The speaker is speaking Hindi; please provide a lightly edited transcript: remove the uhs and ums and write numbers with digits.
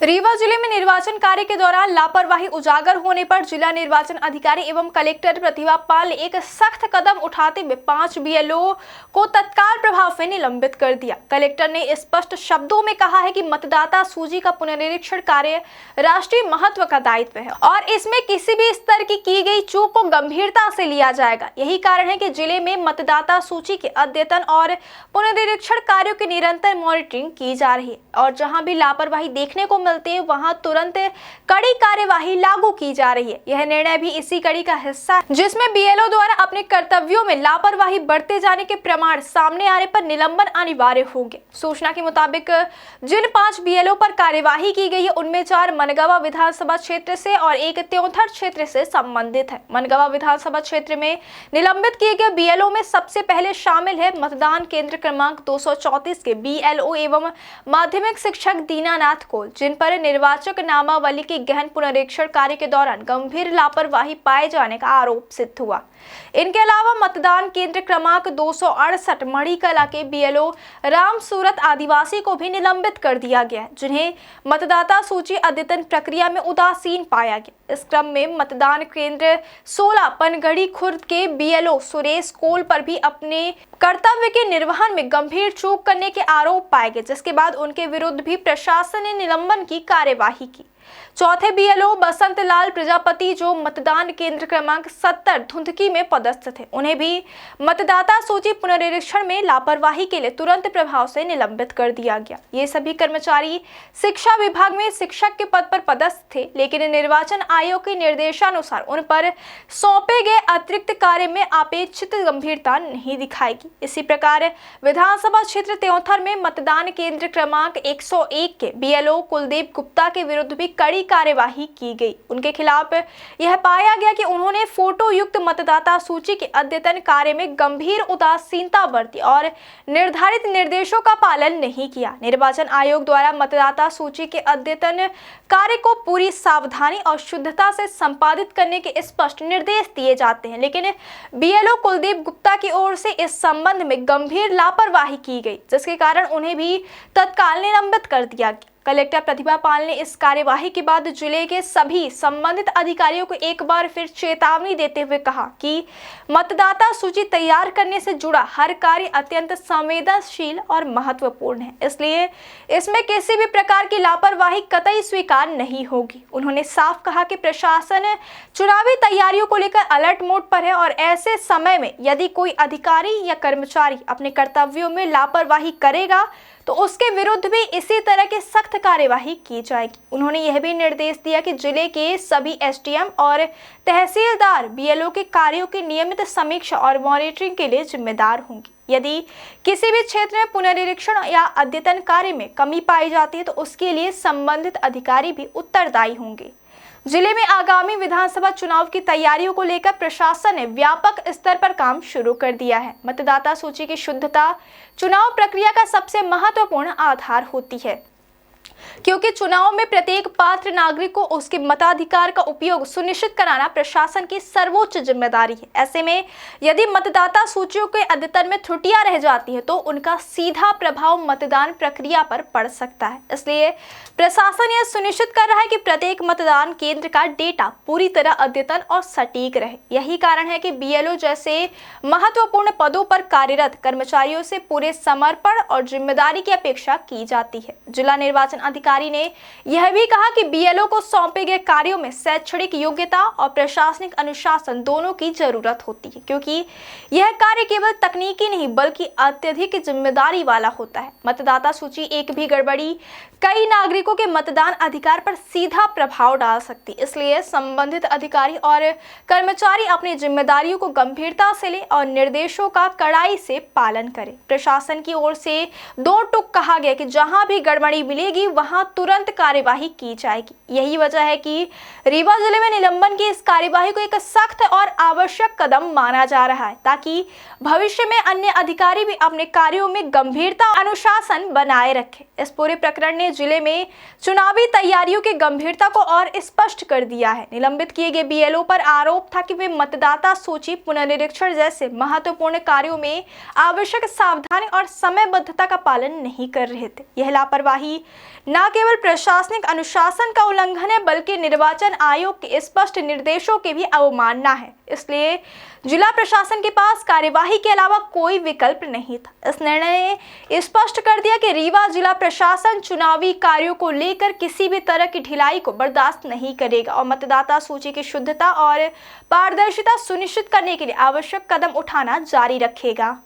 रीवा जिले में निर्वाचन कार्य के दौरान लापरवाही उजागर होने पर जिला निर्वाचन अधिकारी एवं कलेक्टर प्रतिभा पाल ने एक सख्त कदम उठाते हुए 5 बीएलओ को तत्काल प्रभाव से निलंबित कर दिया। कलेक्टर ने स्पष्ट शब्दों में कहा है कि मतदाता सूची का पुनरीक्षण कार्य राष्ट्रीय महत्व का दायित्व है और इसमें किसी भी स्तर की गई चूक को गंभीरता से लिया जाएगा। यही कारण है कि जिले में मतदाता सूची के अद्यतन और पुनरीक्षण कार्यों की निरंतर मॉनिटरिंग की जा रही है और जहां भी लापरवाही देखने को मिलते हैं वहां तुरंत कड़ी कार्यवाही लागू की जा रही है। यह निर्णय भी इसी कड़ी का हिस्सा है जिसमें बीएलओ द्वारा अपने कर्तव्यों में लापरवाही बढ़ते जाने के प्रमाण सामने आने पर निलंबन अनिवार्य होंगे। सूचना के मुताबिक जिन 5 बीएलओ पर कार्यवाही की गई है उनमें 4 मनगवा विधानसभा क्षेत्र से और एक त्योंथर क्षेत्र से संबंधित है। मनगवा विधानसभा क्षेत्र में निलंबित किए गए बीएलओ में सबसे पहले शामिल है मतदान केंद्र क्रमांक 234 के बीएलओ एवं माध्यमिक शिक्षक दीनानाथ कोल, जिन पर निर्वाचक नामावली के गहन पुनरीक्षण कार्य के दौरान गंभीर लापरवाही पाए जाने का आरोप सिद्ध हुआ। इनके अलावा मतदान केंद्र क्रमांक 268 मढ़ी कला के बीएलओ राम सूरत आदिवासी को भी निलंबित कर दिया गया, जिन्हें मतदाता सूची अद्यतन प्रक्रिया में उदासीन पाया गया। इस क्रम में मतदान केंद्र 16 पनगढ़ी खुर्द के बीएलओ सुरेश कोल पर भी अपने कर्तव्य के निर्वहन में गंभीर चूक करने के आरोप पाए गए, जिसके बाद उनके विरुद्ध भी प्रशासन ने निलंबन की कार्यवाही की। चौथे बीएलओ बसंत लाल प्रजापति जो मतदान केंद्र क्रमांक 70 धुंधकी में पदस्थ थे, उन्हें भी मतदाता सूची पुनरीक्षण में लापरवाही के लिए तुरंत प्रभाव से निलंबित कर दिया गया। ये सभी कर्मचारी शिक्षा विभाग में शिक्षक के पद पर पदस्थ थे, लेकिन निर्वाचन आयोग के निर्देशानुसार उन पर सौंपे गए अतिरिक्त कार्य में अपेक्षित गंभीरता नहीं दिखाएगी। इसी प्रकार विधानसभा क्षेत्र त्योंथर में मतदान केंद्र क्रमांक 101 के बीएलओ कुलदीप गुप्ता के विरुद्ध भी कड़ी कार्यवाही की गई। उनके खिलाफ यह पाया गया कि उन्होंने फोटो युक्त मतदाता सूची के अद्यतन कार्य में गंभीर उदासीनता बरती और निर्धारित निर्देशों का पालन नहीं किया। निर्वाचन आयोग द्वारा मतदाता सूची के अद्यतन कार्य को पूरी सावधानी और शुद्धता से संपादित करने के स्पष्ट निर्देश दिए जाते हैं, लेकिन बीएलओ कुलदीप गुप्ता की ओर से इस संबंध में गंभीर लापरवाही की गई, जिसके कारण उन्हें भी तत्काल निलंबित कर दिया गया। कलेक्टर प्रतिभा पाल ने इस कार्यवाही के बाद जिले के सभी संबंधित अधिकारियों को एक बार फिर चेतावनी देते हुए कहा कि मतदाता सूची तैयार करने से जुड़ा हर कार्य अत्यंत संवेदनशील और महत्वपूर्ण है, इसलिए इसमें किसी भी प्रकार की लापरवाही कतई स्वीकार नहीं होगी। उन्होंने साफ कहा कि प्रशासन चुनावी तैयारियों को लेकर अलर्ट मोड पर है और ऐसे समय में यदि कोई अधिकारी या कर्मचारी अपने कर्तव्यों में लापरवाही करेगा तो उसके विरुद्ध भी इसी तरह की सख्त कार्यवाही की जाएगी। उन्होंने यह भी निर्देश दिया कि जिले के सभी एसडीएम और तहसीलदार बीएलओ के कार्यों की नियमित समीक्षा और मॉनिटरिंग के लिए जिम्मेदार होंगे। यदि किसी भी क्षेत्र में पुनरीक्षण या अद्यतन कार्य में कमी पाई जाती है तो उसके लिए संबंधित अधिकारी भी उत्तरदायी होंगे। जिले में आगामी विधानसभा चुनाव की तैयारियों को लेकर प्रशासन ने व्यापक स्तर पर काम शुरू कर दिया है। मतदाता सूची की शुद्धता चुनाव प्रक्रिया का सबसे महत्वपूर्ण आधार होती है, क्योंकि चुनाव में प्रत्येक पात्र नागरिक को उसके मताधिकार का उपयोग सुनिश्चित कराना प्रशासन की सर्वोच्च जिम्मेदारी है। ऐसे में यदि मतदाता सूचियों के अद्यतन में त्रुटियां रह जाती हैं तो उनका सीधा प्रभाव मतदान प्रक्रिया पर पड़ सकता है। इसलिए प्रशासन यह सुनिश्चित कर रहा है कि प्रत्येक मतदान केंद्र का डेटा पूरी तरह अद्यतन और सटीक रहे। यही कारण है कि बीएलओ जैसे महत्वपूर्ण पदों पर कार्यरत कर्मचारियों से पूरे समर्पण और जिम्मेदारी की अपेक्षा की जाती है। जिला निर्वाचन अधिकारी ने यह भी कहा कि बीएलओ को सौंपे गए कार्यों में शैक्षणिक योग्यता और प्रशासनिक अनुशासन दोनों की जरूरत होती है, क्योंकि यह कार्य केवल तकनीकी नहीं बल्कि अत्यधिक जिम्मेदारी वाला होता है। मतदाता सूची एक भी गड़बड़ी कई नागरिकों के मतदान अधिकार पर सीधा प्रभाव डाल सकती, इसलिए संबंधित अधिकारी और कर्मचारी अपनी जिम्मेदारियों को गंभीरता से ले और निर्देशों का कड़ाई से पालन करें। प्रशासन की ओर से 2 टूक कहा गया कि जहां भी गड़बड़ी मिलेगी वहां तुरंत कार्यवाही की जाएगी। यही वजह है कि रीवा जिले में निलंबन की इस कार्यवाही को एक सख्त और आवश्यक कदम माना जा रहा है, ताकि भविष्य में अन्य अधिकारी भी अपने कार्यों में गंभीरता अनुशासन बनाए रखें। इस पूरे प्रकरण ने जिले में चुनावी तैयारियों की गंभीरता को और स्पष्ट कर दिया है। निलंबित किए गए बीएलओ पर आरोप था कि वे मतदाता सूची पुनरीक्षण जैसे महत्वपूर्ण कार्यों में आवश्यक सावधानी और समयबद्धता का पालन नहीं कर रहे थे। यह लापरवाही न केवल प्रशासनिक अनुशासन का उल्लंघन है बल्कि निर्वाचन आयोग के स्पष्ट निर्देशों की भी अवमानना है। इसलिए जिला प्रशासन के पास कार्यवाही के अलावा कोई विकल्प नहीं था। इस निर्णय ने स्पष्ट कर दिया कि रीवा जिला प्रशासन चुनावी कार्यों को लेकर किसी भी तरह की ढिलाई को बर्दाश्त नहीं करेगा और मतदाता सूची की शुद्धता और पारदर्शिता सुनिश्चित करने के लिए आवश्यक कदम उठाना जारी रखेगा।